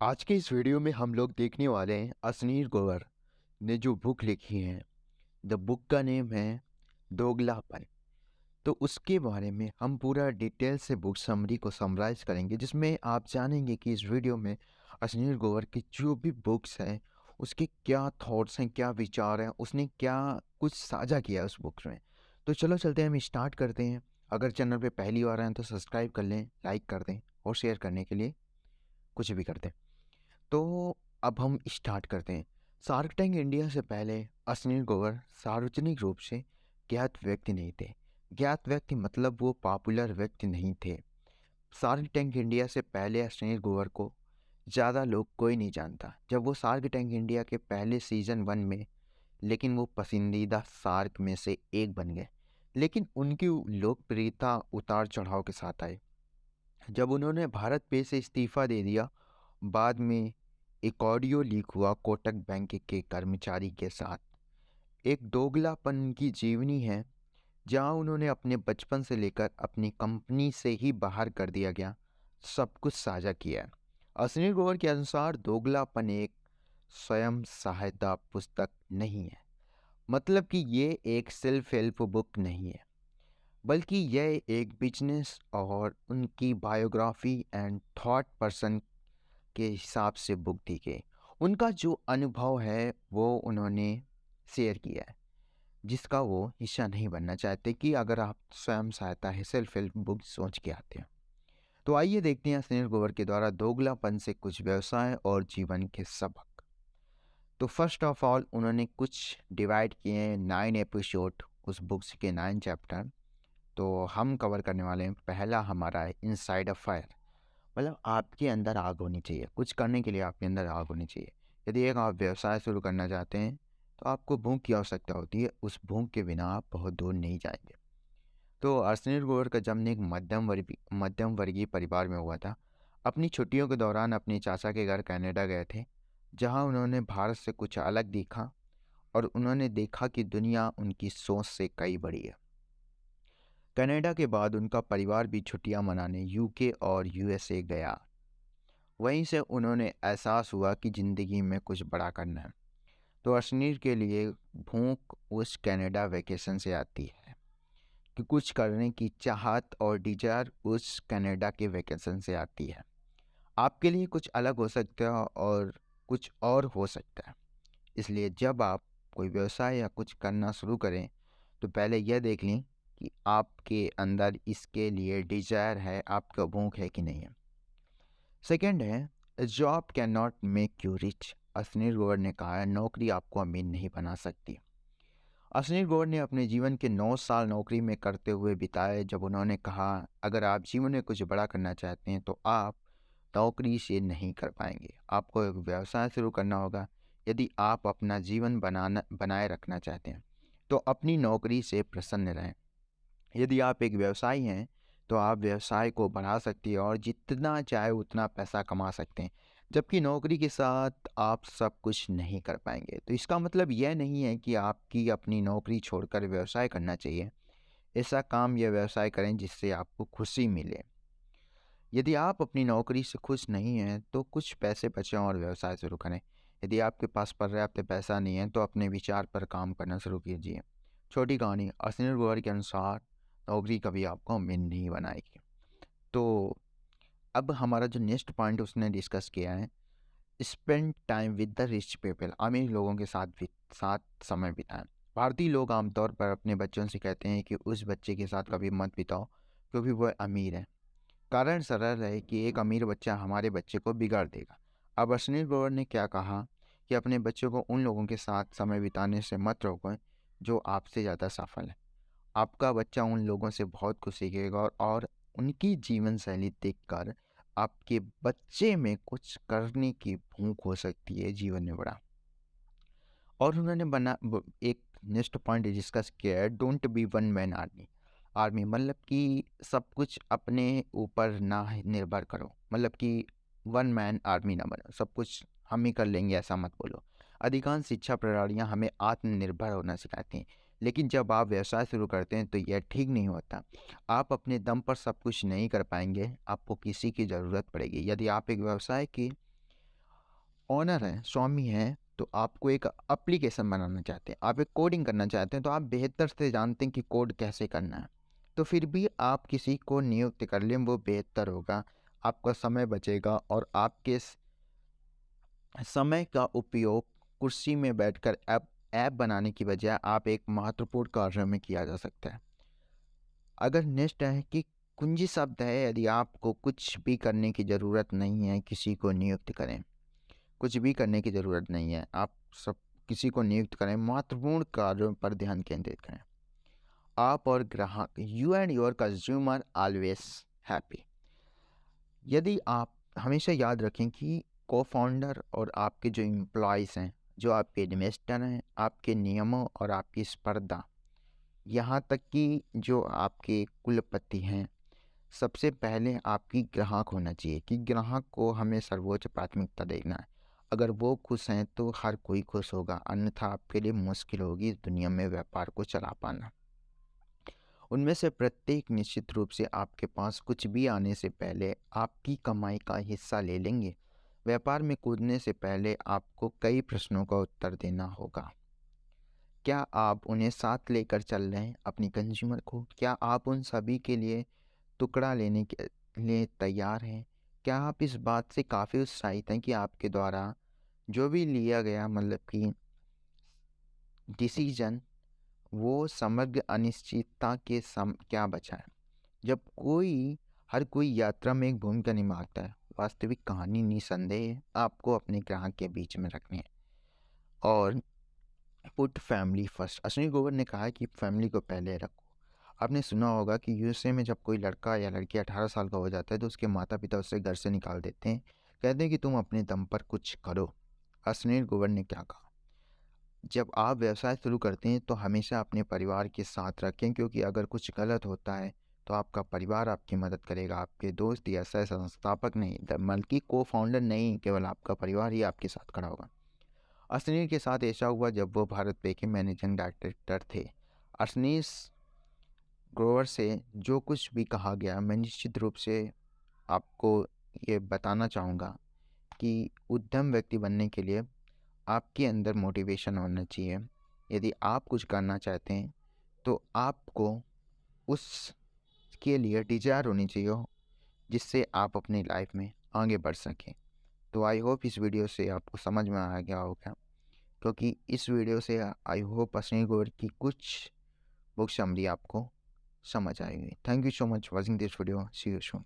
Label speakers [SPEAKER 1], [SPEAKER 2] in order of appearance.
[SPEAKER 1] आज के इस वीडियो में हम लोग देखने वाले हैं असनीर गोवर ने जो बुक लिखी है। द बुक का नेम है दोगलापन। तो उसके बारे में हम पूरा डिटेल से बुक समरी को समराइज करेंगे, जिसमें आप जानेंगे कि इस वीडियो में असनीर गोवर की जो भी बुक्स हैं उसके क्या थॉट्स हैं, क्या विचार हैं, उसने क्या कुछ साझा किया है उस बुक में। तो चलो चलते हैं, हम स्टार्ट करते हैं। अगर चैनल पे पहली बार आए हैं तो सब्सक्राइब कर लें, लाइक कर दें और शेयर करने के लिए कुछ भी कर दें। तो अब हम स्टार्ट करते हैं। शार्क टैंक इंडिया से पहले अश्विनी ग्रोवर सार्वजनिक रूप से ज्ञात व्यक्ति नहीं थे। ज्ञात व्यक्ति मतलब वो पॉपुलर व्यक्ति नहीं थे। शार्क टैंक इंडिया से पहले अश्विनी ग्रोवर को ज़्यादा लोग कोई नहीं जानता। जब वो शार्क टैंक इंडिया के पहले सीज़न 1 में, लेकिन वो पसंदीदा शार्क में से एक बन गए। लेकिन उनकी लोकप्रियता उतार चढ़ाव के साथ आई। जब उन्होंने भारत पे से इस्तीफा दे दिया, बाद में एक ऑडियो लीक हुआ कोटक बैंक के कर्मचारी के साथ। एक दोगलापन की जीवनी है, जहां उन्होंने अपने बचपन से लेकर अपनी कंपनी से ही बाहर कर दिया गया सब कुछ साझा किया है। अश्विनी ग्रोवर के अनुसार दोगलापन एक स्वयं सहायता पुस्तक नहीं है। मतलब कि ये एक सेल्फ हेल्प बुक नहीं है, बल्कि यह एक बिजनेस और उनकी बायोग्राफी एंड थॉट पर्सन के हिसाब से बुक दी गई। उनका जो अनुभव है वो उन्होंने शेयर किया है, जिसका वो हिस्सा नहीं बनना चाहते। कि अगर आप स्वयं सहायता है सेल्फ हेल्प बुक सोच के आते हैं, तो आइए देखते हैं सुनील ग्रोवर के द्वारा दोगलापन से कुछ व्यवसाय और जीवन के सबक। तो फर्स्ट ऑफ ऑल उन्होंने कुछ डिवाइड किए हैं 9 एपिसोड, उस बुक्स के 9 चैप्टर। तो हम कवर करने वाले हैं। पहला हमारा है इनसाइड अ फायर। मतलब आपके अंदर आग होनी चाहिए, कुछ करने के लिए आपके अंदर आग होनी चाहिए। यदि एक आप व्यवसाय शुरू करना चाहते हैं तो आपको भूख की आवश्यकता होती है। उस भूख के बिना आप बहुत दूर नहीं जाएंगे। तो अर्शनील गोवर का जन्म एक मध्यम वर्गीय परिवार में हुआ था। अपनी छुट्टियों के दौरान अपने चाचा के घर कनाडा गए थे, जहां उन्होंने भारत से कुछ अलग देखा और उन्होंने देखा कि दुनिया उनकी सोच से कई बड़ी है। कनाडा के बाद उनका परिवार भी छुट्टियां मनाने यूके और यूएसए गया। वहीं से उन्होंने एहसास हुआ कि ज़िंदगी में कुछ बड़ा करना है। तो अश्नीर के लिए भूख उस कनाडा वेकेशन से आती है, कि कुछ करने की चाहत और डिजायर उस कनाडा के वेकेशन से आती है। आपके लिए कुछ अलग हो सकता है और कुछ और हो सकता है। इसलिए जब आप कोई व्यवसाय या कुछ करना शुरू करें तो पहले यह देख लें कि आपके अंदर इसके लिए डिजायर है, आपका भूख है कि नहीं है। सेकंड है job can not make you rich. Ashwini Grover ने कहा है नौकरी आपको अमीर नहीं बना सकती। अश्विनी ग्रोवर ने अपने जीवन के 9 साल नौकरी में करते हुए बिताए। जब उन्होंने कहा अगर आप जीवन में कुछ बड़ा करना चाहते हैं तो आप नौकरी से नहीं कर पाएंगे, आपको एक व्यवसाय शुरू करना होगा। यदि आप अपना जीवन बनाए रखना चाहते हैं तो अपनी नौकरी से प्रसन्न रहें। यदि आप एक व्यवसायी हैं तो आप व्यवसाय को बढ़ा सकते हैं और जितना चाहे उतना पैसा कमा सकते हैं, जबकि नौकरी के साथ आप सब कुछ नहीं कर पाएंगे। तो इसका मतलब यह नहीं है कि आपकी अपनी नौकरी छोड़कर व्यवसाय करना चाहिए। ऐसा काम या व्यवसाय करें जिससे आपको खुशी मिले। यदि आप अपनी नौकरी से खुश नहीं हैं तो कुछ पैसे बचाएं और व्यवसाय शुरू करें। यदि आपके पास पर्याप्त पैसा नहीं है तो अपने विचार पर काम करना शुरू कीजिए। छोटी कहानी, अश्विनी ग्रोवर के अनुसार नौकरी कभी आपको अमीर नहीं बनाएगी। तो अब हमारा जो नेक्स्ट पॉइंट उसने डिस्कस किया है, spend time with the rich people. अमीर लोगों के साथ समय बिताएं। भारतीय लोग आमतौर पर अपने बच्चों से कहते हैं कि उस बच्चे के साथ कभी मत बिताओ क्योंकि वह अमीर है। कारण सरल है कि एक अमीर बच्चा हमारे बच्चे को बिगाड़ देगा। अब अश्विनी ग्रोवर ने क्या कहा कि अपने बच्चों को उन लोगों के साथ समय बिताने से मत रोकें जो आपसे ज़्यादा सफल है। आपका बच्चा उन लोगों से बहुत कुछ सीखेगा और उनकी जीवन शैली देखकर आपके बच्चे में कुछ करने की भूख हो सकती है जीवन में बड़ा। और उन्होंने एक नेक्स्ट पॉइंट डिस्कस किया है, don't be one man army. Army मतलब कि सब कुछ अपने ऊपर ना निर्भर करो, मतलब कि वन मैन आर्मी ना बनो, सब कुछ हम ही कर लेंगे ऐसा मत बोलो। अधिकांश शिक्षा प्रणालियाँ हमें आत्मनिर्भर होना सिखाती हैं, लेकिन जब आप व्यवसाय शुरू करते हैं तो यह ठीक नहीं होता। आप अपने दम पर सब कुछ नहीं कर पाएंगे, आपको किसी की ज़रूरत पड़ेगी। यदि आप एक व्यवसाय की ओनर हैं, स्वामी हैं, तो आपको एक एप्लीकेशन बनाना चाहते हैं, आप एक कोडिंग करना चाहते हैं, तो आप बेहतर से जानते हैं कि कोड कैसे करना है। तो फिर भी आप किसी को नियुक्त कर लें, वो बेहतर होगा, आपका समय बचेगा और आपके समय का उपयोग कुर्सी में बैठकर ऐप बनाने की बजाय आप एक महत्वपूर्ण कार्य में किया जा सकता है। अगर नेक्स्ट है कि कुंजी शब्द है, यदि आपको कुछ भी करने की ज़रूरत नहीं है, किसी को नियुक्त करें। कुछ भी करने की ज़रूरत नहीं है, आप सब किसी को नियुक्त करें, महत्वपूर्ण कार्यों पर ध्यान केंद्रित करें। आप और ग्राहक, you and your consumer always happy. यदि आप हमेशा याद रखें कि को फाउंडर और आपके जो एम्प्लॉयज़ हैं, जो आपके इन्वेस्टर हैं, आपके नियमों और आपकी स्पर्धा, यहाँ तक कि जो आपके कुलपति हैं, सबसे पहले आपकी ग्राहक होना चाहिए कि ग्राहक को हमें सर्वोच्च प्राथमिकता देना है। अगर वो खुश हैं तो हर कोई खुश होगा, अन्यथा आपके लिए मुश्किल होगी इस दुनिया में व्यापार को चला पाना। उनमें से प्रत्येक निश्चित रूप से आपके पास कुछ भी आने से पहले आपकी कमाई का हिस्सा ले लेंगे। व्यापार में कूदने से पहले आपको कई प्रश्नों का उत्तर देना होगा। क्या आप उन्हें साथ लेकर चल रहे हैं, अपनी कंज्यूमर को? क्या आप उन सभी के लिए टुकड़ा लेने के लिए तैयार हैं? क्या आप इस बात से काफ़ी उत्साहित हैं कि आपके द्वारा जो भी लिया गया मतलब कि डिसीजन, वो समग्र अनिश्चितता के क्या बचा है? जब हर कोई यात्रा में एक भूमिका निभाता है, वास्तविक कहानी निसंदेह आपको अपने ग्राहक के बीच में रखनी है। और put family first, Ashwini Grover ने कहा है कि फैमिली को पहले रखो। आपने सुना होगा कि यूएसए में जब कोई लड़का या लड़की 18 साल का हो जाता है तो उसके माता पिता उसे घर से निकाल देते हैं, कहते हैं कि तुम अपने दम पर कुछ करो। अश्विनी ग्रोवर ने क्या कहा? जब आप व्यवसाय शुरू करते हैं तो हमेशा अपने परिवार के साथ रखें, क्योंकि अगर कुछ गलत होता है तो आपका परिवार आपकी मदद करेगा, आपके दोस्त या सह संस्थापक नहीं, बल्कि को फाउंडर नहीं, केवल आपका परिवार ही आपके साथ खड़ा होगा। अश्विनी के साथ ऐसा हुआ जब वो भारत पे के मैनेजिंग डायरेक्टर थे। अश्विनी ग्रोवर से जो कुछ भी कहा गया, मैं निश्चित रूप से आपको ये बताना चाहूँगा कि उद्यम व्यक्ति बनने के लिए आपके अंदर मोटिवेशन होना चाहिए। यदि आप कुछ करना चाहते हैं तो आपको उसके लिए डिज़ायर होनी चाहिए, जिससे आप अपनी लाइफ में आगे बढ़ सकें। तो आई होप इस वीडियो से आपको समझ में आ गया होगा, क्योंकि इस वीडियो से आई होप अश्विनी ग्रोवर की कुछ बुक समरी आपको समझ आएगी। Thank you so much watching this video. See you soon.